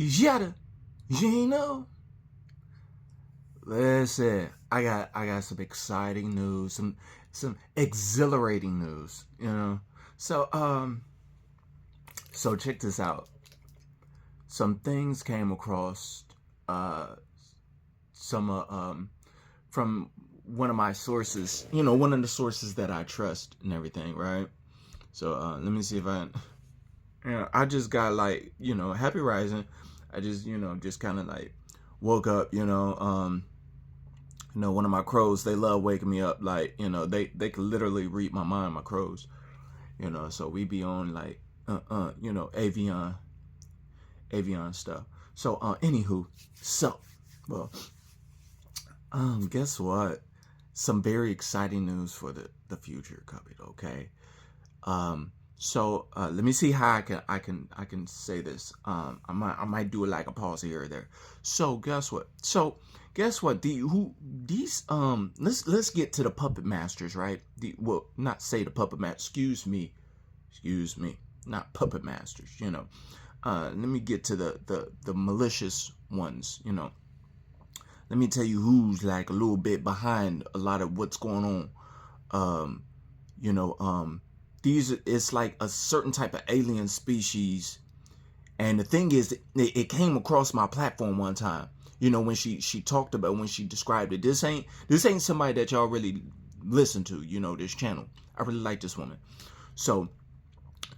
Yada, you know. Listen, I got some exciting news, some exhilarating news, you know. So so check this out. Some things came across uh some from one of my sources, one of the sources that I trust and everything, right? So let me see if I just got like, happy rising. I just, just kind of like woke up, one of my crows, they love waking me up. Like, they can literally read my mind, my crows, so we be on like, avian stuff. So, anywho, so, well, guess what? Some very exciting news for the future, Cubby, okay? So let me see how I can say this. I might do it like a pause here or there. So guess what? These let's get to the puppet masters, right? Well, not say the puppet master. Excuse me, not puppet masters. Let me get to the malicious ones. Let me tell you who's like a little bit behind a lot of what's going on. It's like a certain type of alien species, and the thing is, it came across my platform one time. When she talked about, when she described it. This ain't somebody that y'all really listen to. This channel. I really like this woman. So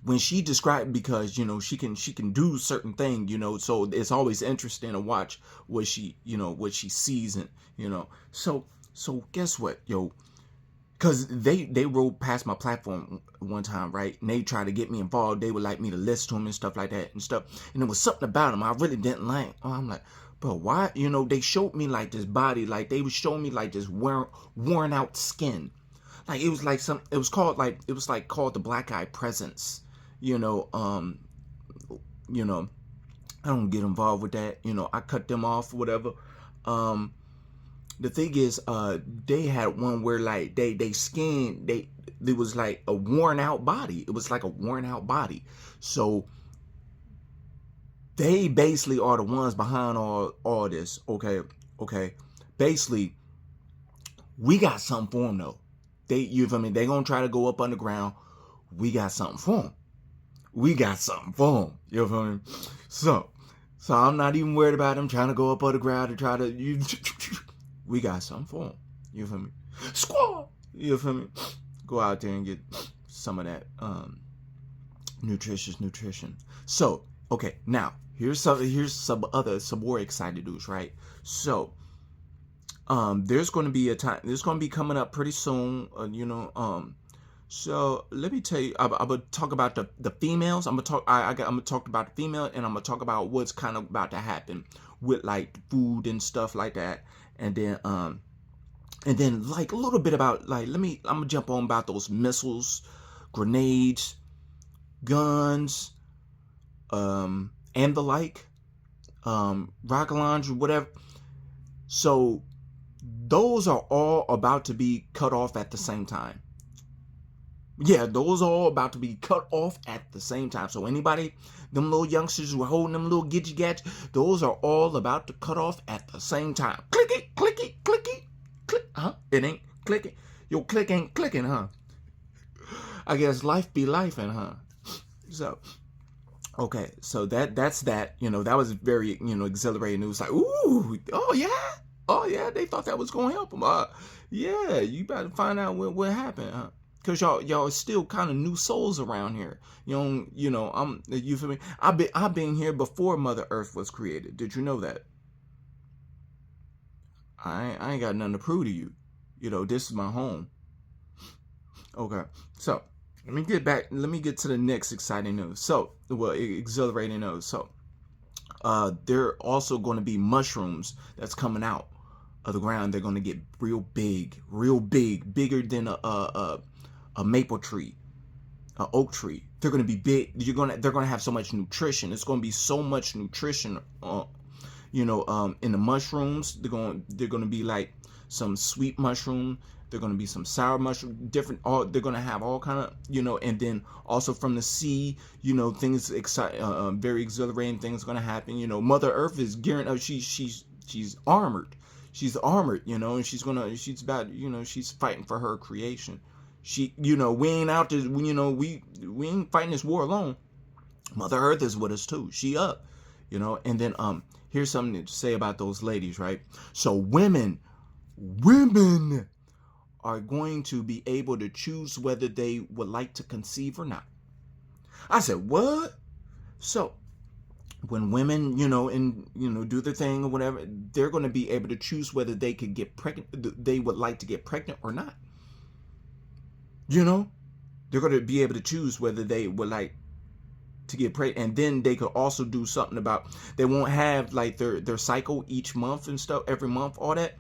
when she described, because she can do certain things, so it's always interesting to watch what she sees, and so guess what, yo. Because they rode past my platform one time, right? And they tried to get me involved. They would like me to listen to them and stuff like that and stuff. And there was something about them I really didn't like. Oh, I'm like, bro, why? They showed me like this body. Like they was showing me like this worn out skin. Like it was like it was called the black eye presence. I don't get involved with that. I cut them off or whatever. The thing is, they had one where like they skin, it was like a worn out body. It was like a worn out body. So they basically are the ones behind all this. Okay. Basically, we got something for them though. You feel me? They gonna try to go up underground. We got something for them. You feel me? So I'm not even worried about them trying to go up underground to try to. We got something for them. You feel me? Squall! You feel me? Go out there and get some of that nutritious nutrition. So, okay, now here's some more excited news, right? So, there's going to be coming up pretty soon. So let me tell you, I'm gonna talk about the females. I'm gonna talk about the female, and I'm gonna talk about what's kind of about to happen with like food and stuff like that. And then like a little bit about like I'm gonna jump on about those missiles, grenades, guns, and the like, rocket launcher, whatever. So those are all about to be cut off at the same time. Yeah, those are all about to be cut off at the same time. So anybody, them little youngsters who are holding them little gidgy gadgets, those are all about to cut off at the same time. Clicky, clicky, clicky, click. Huh? It ain't clicking. Your click ain't clicking, huh? I guess life be lifing, huh? So, okay, so that's that. That was very, exhilarating. It was like, ooh, oh yeah, they thought that was gonna help them. Yeah, you better find out what happened, huh? Cause y'all are still kind of new souls around here. You feel me? I've been here before Mother Earth was created. Did you know that? I ain't got nothing to prove to you. This is my home. Okay, so let me get to the next exciting news. So, exhilarating news. So, there are also going to be mushrooms that's coming out of the ground. They're going to get real big, bigger than a maple tree, an oak tree. They're going to be big. They're going to have so much nutrition. It's going to be so much nutrition, in the mushrooms. They're going to be like some sweet mushroom, They're going to be some sour mushroom, different. All they're going to have all kind of, and then also from the sea, things very exhilarating things going to happen. Mother Earth is gearing up. She's armored. She's armored, and she's about, she's fighting for her creation. We ain't out to, we ain't fighting this war alone. Mother Earth is with us too. She up, and then here's something to say about those ladies, right? So women are going to be able to choose whether they would like to conceive or not. I said, what? So when women, do their thing or whatever, they're going to be able to choose whether they could get pregnant, they would like to get pregnant or not. They're going to be able to choose whether they would like to get pregnant, and then they could also do something about, they won't have like their cycle each month and stuff, every month. All that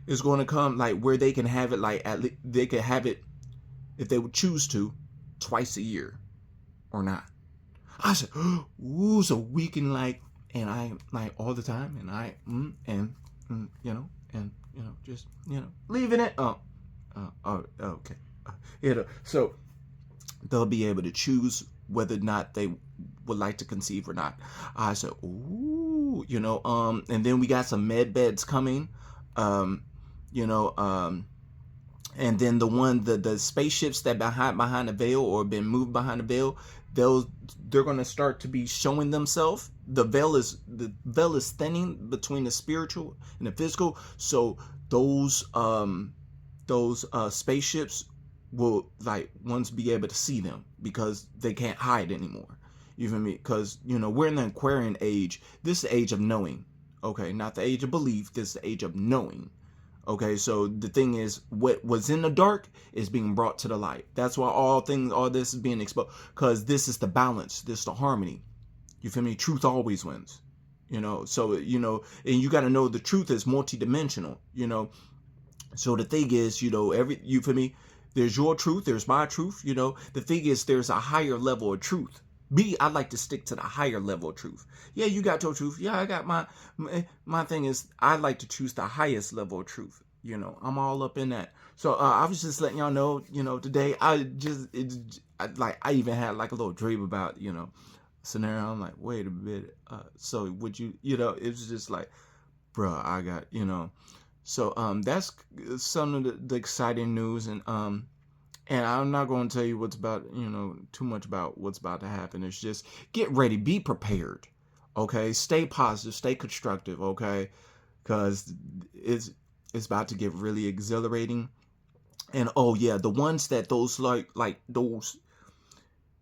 is going to come like where they can have it, like at least they could have it, if they would choose to, twice a year or not. I said, ooh, so we can and I like all the time, and I just leaving it. Okay. So they'll be able to choose whether or not they would like to conceive or not. I said, ooh, and then we got some med beds coming, and then the spaceships that behind the veil or been moved behind the veil, they're going to start to be showing themselves. The veil is thinning between the spiritual and the physical. So those spaceships will once be able to see them, because they can't hide anymore. You feel me? Because we're in the Aquarian age. This is the age of knowing. Okay, not the age of belief. This is the age of knowing. Okay, so the thing is, what was in the dark is being brought to the light. That's why all this is being exposed, because this is the balance, this is the harmony. You feel me? Truth always wins. So and you got to know the truth is multidimensional. So the thing is, you feel me? There's your truth, there's my truth. The thing is, there's a higher level of truth. I like to stick to the higher level of truth. Yeah, you got your truth. Yeah, I got my thing is, I like to choose the highest level of truth. I'm all up in that. So I was just letting y'all know, today I even had like a little dream about, scenario. I'm like, wait a minute. So would you, it was just like, bruh, I got, So that's some of the exciting news, and I'm not going to tell you what's about, too much about what's about to happen. It's just get ready, be prepared, okay? Stay positive, stay constructive, okay? Because it's about to get really exhilarating. And oh yeah, the ones that those like those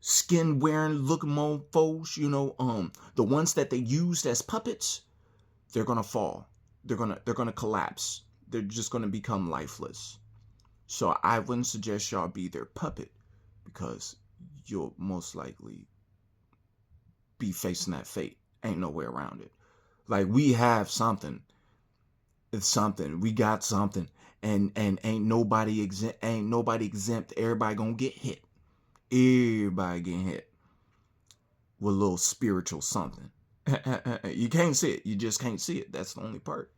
skin wearing looking mofos, the ones that they used as puppets, they're gonna fall. They're gonna collapse. They're just gonna become lifeless. So I wouldn't suggest y'all be their puppet, because you'll most likely be facing that fate. Ain't no way around it. Like, we have something. It's something. We got something. And ain't nobody exempt. Everybody gonna get hit. Everybody getting hit with a little spiritual something. You can't see it. You just can't see it. That's the only part.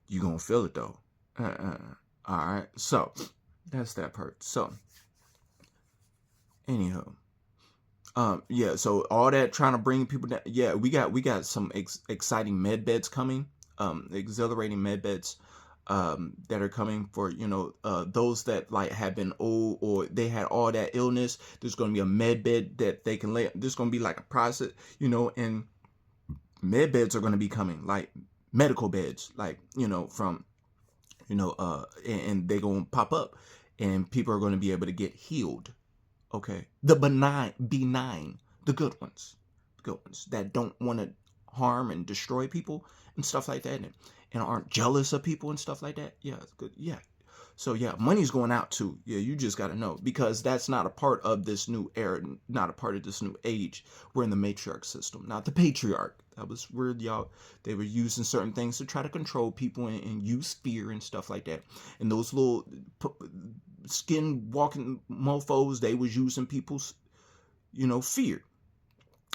You gonna feel it though. All right. So that's that part. So anyhow, yeah. So all that trying to bring people down. Yeah, we got some exciting med beds coming. Exhilarating med beds. That are coming for those that have been old, or they had all that illness. There's going to be a med bed that they can lay. There's going to be like a process, and med beds are going to be coming, like medical beds, from and they're going to pop up, and people are going to be able to get healed. Okay, the benign, the good ones that don't want to harm and destroy people and stuff like that, and aren't jealous of people and stuff like that. Yeah, it's good. Yeah. So yeah, money's going out too. Yeah, you just got to know, because that's not a part of this new era, not a part of this new age. We're in the matriarch system, not the patriarch. That was weird, y'all. They were using certain things to try to control people and use fear and stuff like that. And those little skin walking mofos, they was using people's, fear.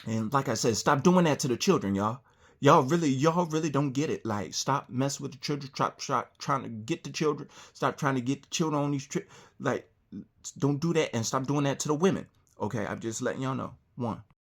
And like I said, stop doing that to the children, y'all. y'all really don't get it. Like, stop messing with the children. Stop trying to get the children. Stop trying to get the children on these trips. Like, don't do that, and stop doing that to the women. Okay, I'm just letting y'all know. One.